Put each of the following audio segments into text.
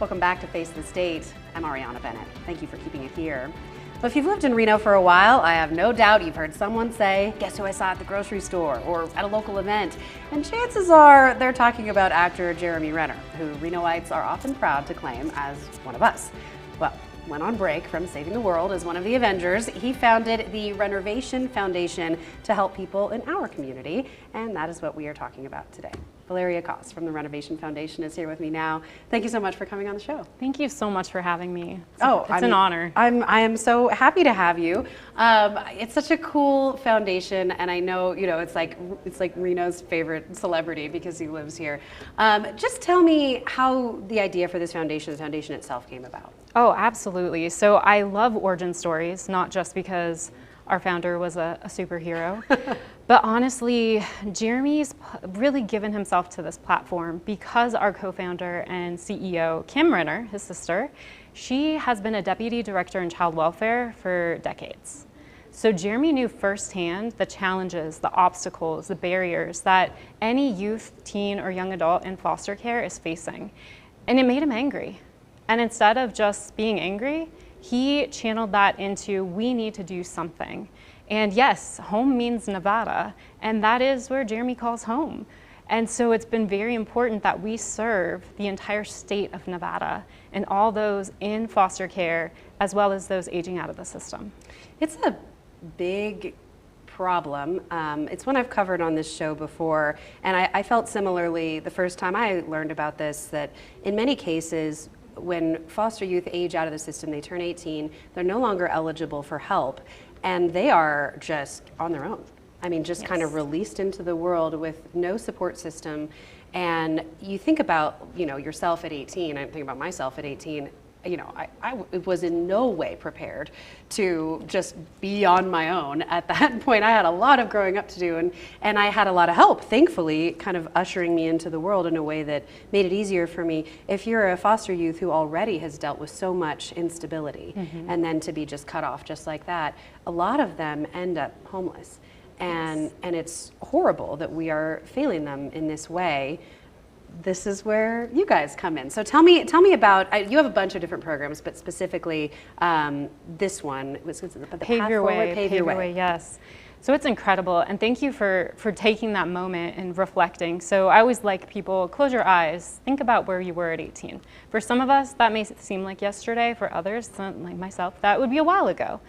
Welcome back to Face the State. I'm Ariana Bennett. Thank you for keeping it here. Well, if you've lived in Reno for a while, I have no doubt you've heard someone say, guess who I saw at the grocery store or at a local event? And chances are they're talking about actor Jeremy Renner, who Renoites are often proud to claim as one of us. Well, when on break from saving the world as one of the Avengers, he founded the Rennervation Foundation to help people in our community, and that is what we are talking about today. Valieria Koss from the Rennervation Foundation is here with me now. Thank you so much for coming on the show. Thank you so much for having me. It's an honor. I am so happy to have you. It's such a cool foundation, and I know it's like Reno's favorite celebrity because he lives here. Just tell me how the idea for this foundation, the foundation itself, came about. Oh, absolutely. So I love origin stories, not just because our founder was a superhero, but honestly, Jeremy's really given himself to this platform because our co-founder and CEO, Kim Renner, his sister, she has been a deputy director in child welfare for decades. So Jeremy knew firsthand the challenges, the obstacles, the barriers that any youth, teen, or young adult in foster care is facing. And it made him angry. And instead of just being angry, he channeled that into, we need to do something. And yes, home means Nevada, and that is where Jeremy calls home. And so it's been very important that we serve the entire state of Nevada and all those in foster care, as well as those aging out of the system. It's a big problem. It's one I've covered on this show before, and I felt similarly the first time I learned about this, that in many cases, when foster youth age out of the system, they turn 18, they're no longer eligible for help, and they are just on their own. I mean, just kind of released into the world with no support system. And you think about, yourself at 18, I think about myself at 18, I was in no way prepared to just be on my own at that point. I had a lot of growing up to do, and I had a lot of help, thankfully, kind of ushering me into the world in a way that made it easier for me. If you're a foster youth who already has dealt with so much instability, and then to be just cut off just like that, a lot of them end up homeless. And it's horrible that we are failing them in this way. This is where you guys come in. So tell me about, you have a bunch of different programs, but specifically this one, was the Pave Your Way, yes. So it's incredible, and thank you for taking that moment and reflecting. So I always like people, close your eyes, think about where you were at 18. For some of us, that may seem like yesterday. For others, like myself, that would be a while ago.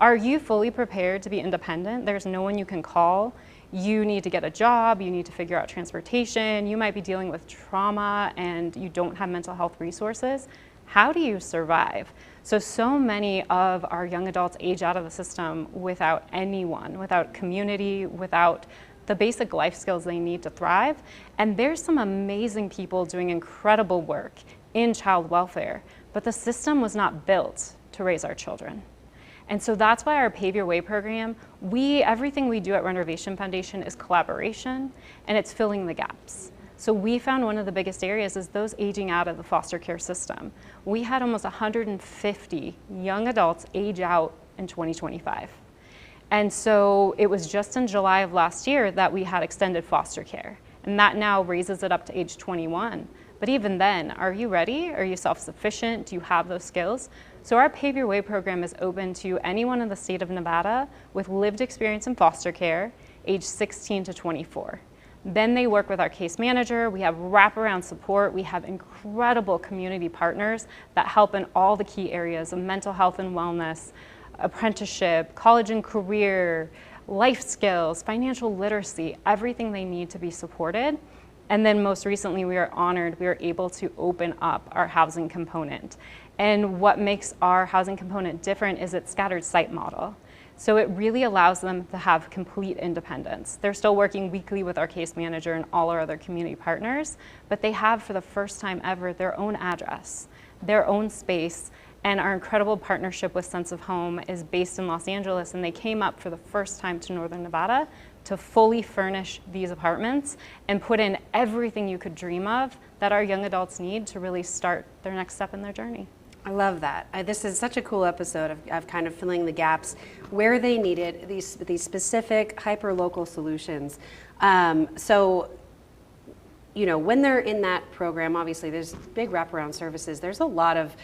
Are you fully prepared to be independent? There's no one you can call. You need to get a job, you need to figure out transportation, you might be dealing with trauma and you don't have mental health resources. How do you survive? So many of our young adults age out of the system without anyone, without community, without the basic life skills they need to thrive. And there's some amazing people doing incredible work in child welfare, but the system was not built to raise our children. And so that's why our Pave Your Way program, everything we do at Rennervation Foundation is collaboration, and it's filling the gaps. So we found one of the biggest areas is those aging out of the foster care system. We had almost 150 young adults age out in 2025. And so it was just in July of last year that we had extended foster care, and that now raises it up to age 21. But even then, are you ready? Are you self-sufficient? Do you have those skills? So our Pave Your Way program is open to anyone in the state of Nevada with lived experience in foster care, age 16 to 24. Then they work with our case manager. We have wraparound support. We have incredible community partners that help in all the key areas of mental health and wellness, apprenticeship, college and career, life skills, financial literacy, everything they need to be supported. And then most recently, we are honored we are able to open up our housing component. And what makes our housing component different is its scattered site model. So it really allows them to have complete independence. They're still working weekly with our case manager and all our other community partners, but they have for the first time ever their own address, their own space, and our incredible partnership with Sense of Home is based in Los Angeles, and they came up for the first time to Northern Nevada to fully furnish these apartments and put in everything you could dream of that our young adults need to really start their next step in their journey. I love that. This is such a cool episode of kind of filling the gaps where they needed these specific hyper-local solutions. So when they're in that program, obviously there's big wraparound services. There's a lot of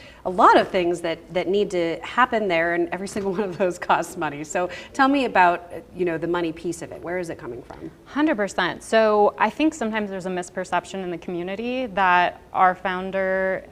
things that need to happen there, and every single one of those costs money. So tell me about, the money piece of it. Where is it coming from? 100%. So I think sometimes there's a misperception in the community that our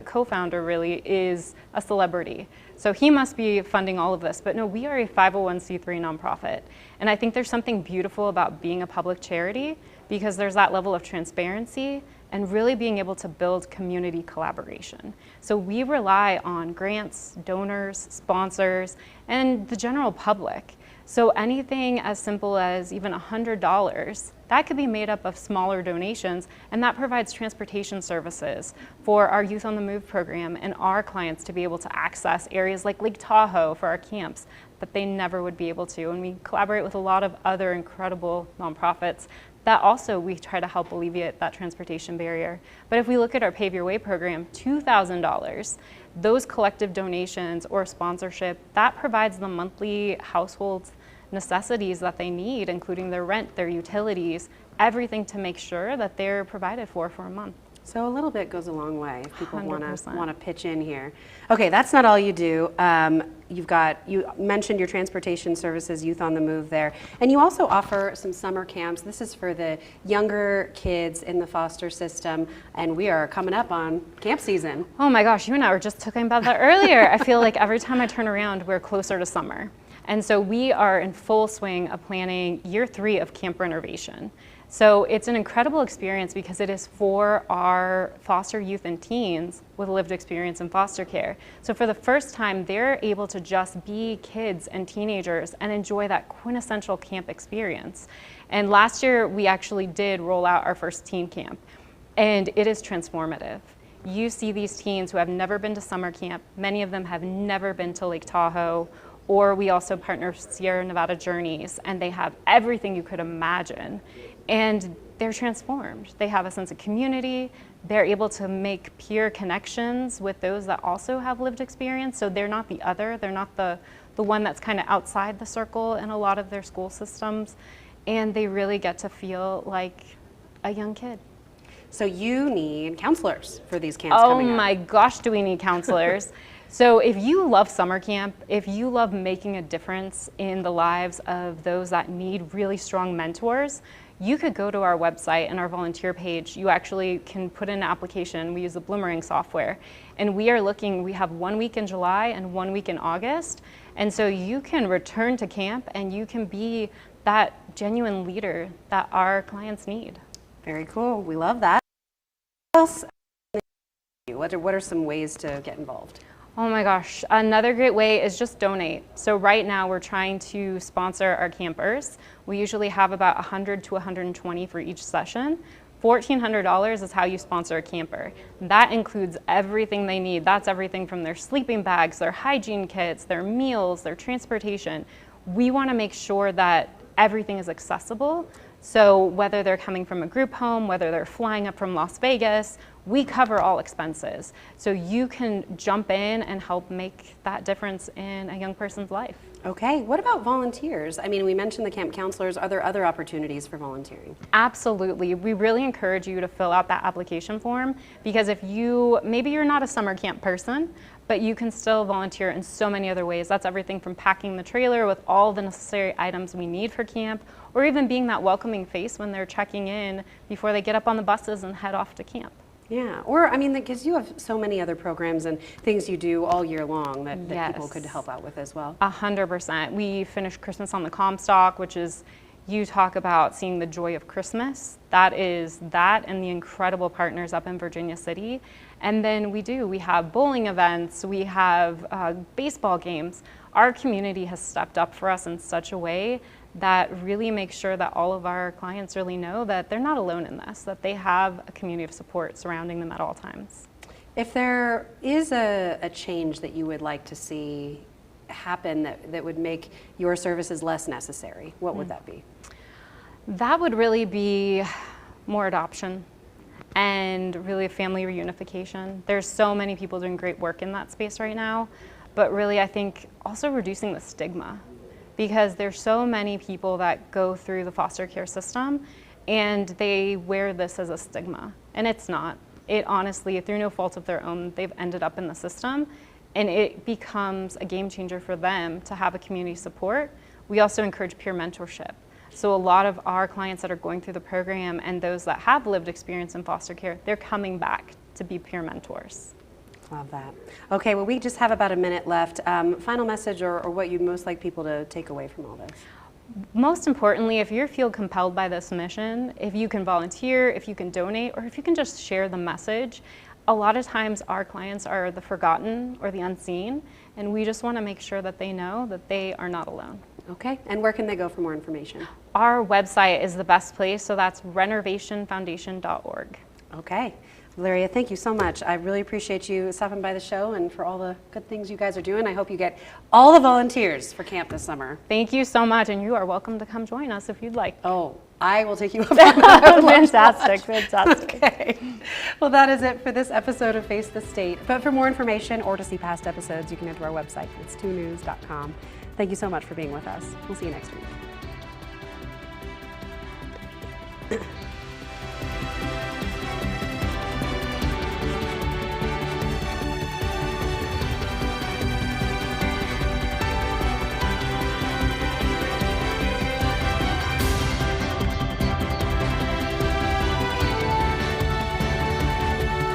co-founder really is a celebrity. So he must be funding all of this, but no, we are a 501c3 nonprofit. And I think there's something beautiful about being a public charity, because there's that level of transparency and really being able to build community collaboration. So we rely on grants, donors, sponsors, and the general public. So anything as simple as even $100, that could be made up of smaller donations, and that provides transportation services for our Youth on the Move program and our clients to be able to access areas like Lake Tahoe for our camps that they never would be able to. And we collaborate with a lot of other incredible nonprofits that also we try to help alleviate that transportation barrier. But if we look at our Pave Your Way program, $2,000, those collective donations or sponsorship, that provides the monthly household necessities that they need, including their rent, their utilities, everything to make sure that they're provided for a month. So a little bit goes a long way if people want 100%. to pitch in here. Okay, that's not all you do. You mentioned your transportation services, Youth on the Move there, and you also offer some summer camps. This is for the younger kids in the foster system, and we are coming up on camp season. Oh my gosh, you and I were just talking about that earlier. I feel like every time I turn around, we're closer to summer. And so we are in full swing of planning year 3 of Camp Rennervation. So it's an incredible experience because it is for our foster youth and teens with lived experience in foster care. So for the first time, they're able to just be kids and teenagers and enjoy that quintessential camp experience. And last year, we actually did roll out our first teen camp, and it is transformative. You see these teens who have never been to summer camp. Many of them have never been to Lake Tahoe, or we also partner with Sierra Nevada Journeys, and they have everything you could imagine. And they're transformed. They have a sense of community. They're able to make peer connections with those that also have lived experience. So they're not the other. They're not the one that's kind of outside the circle in a lot of their school systems. And they really get to feel like a young kid. So you need counselors for these camps coming up. Oh my gosh, do we need counselors. So if you love summer camp, if you love making a difference in the lives of those that need really strong mentors, you could go to our website and our volunteer page. You actually can put in an application. We use the Bloomerang software. And we have 1 week in July and 1 week in August. And so you can return to camp and you can be that genuine leader that our clients need. Very cool. We love that. What else? What are some ways to get involved? Oh my gosh, another great way is just donate. So right now we're trying to sponsor our campers. We usually have about 100 to 120 for each session. $1,400 is how you sponsor a camper. That includes everything they need. That's everything from their sleeping bags, their hygiene kits, their meals, their transportation. We want to make sure that everything is accessible. So whether they're coming from a group home, whether they're flying up from Las Vegas, we cover all expenses. So you can jump in and help make that difference in a young person's life. Okay, what about volunteers? I mean, we mentioned the camp counselors. Are there other opportunities for volunteering? Absolutely. We really encourage you to fill out that application form, because maybe you're not a summer camp person, but you can still volunteer in so many other ways. That's everything from packing the trailer with all the necessary items we need for camp, or even being that welcoming face when they're checking in before they get up on the buses and head off to camp. Yeah, or I mean, because you have so many other programs and things you do all year long that Yes. people could help out with as well. 100%. We finished Christmas on the Comstock, which is, you talk about seeing the joy of Christmas. That is that and the incredible partners up in Virginia City. And then we have bowling events, we have baseball games. Our community has stepped up for us in such a way that really makes sure that all of our clients really know that they're not alone in this, that they have a community of support surrounding them at all times. If there is a change that you would like to see happen that would make your services less necessary, what would that be? That would really be more adoption and really family reunification. There's so many people doing great work in that space right now, but really I think also reducing the stigma, because there's so many people that go through the foster care system and they wear this as a stigma. And it's not. It honestly, through no fault of their own, they've ended up in the system, and it becomes a game changer for them to have a community support. We also encourage peer mentorship. So a lot of our clients that are going through the program and those that have lived experience in foster care, they're coming back to be peer mentors. Love that. Okay, well, we just have about a minute left. Final message or what you'd most like people to take away from all this? Most importantly, if you feel compelled by this mission, if you can volunteer, if you can donate, or if you can just share the message, a lot of times our clients are the forgotten or the unseen, and we just want to make sure that they know that they are not alone. Okay, and where can they go for more information? Our website is the best place, so that's rennervationfoundation.org. Okay. Valieria, thank you so much. I really appreciate you stopping by the show and for all the good things you guys are doing. I hope you get all the volunteers for camp this summer. Thank you so much, and you are welcome to come join us if you'd like. Oh, I will take you up on that. Fantastic, fantastic. Okay. Well, that is it for this episode of Face the State. But for more information or to see past episodes, you can head to our website. It's 2news.com. Thank you so much for being with us. We'll see you next week.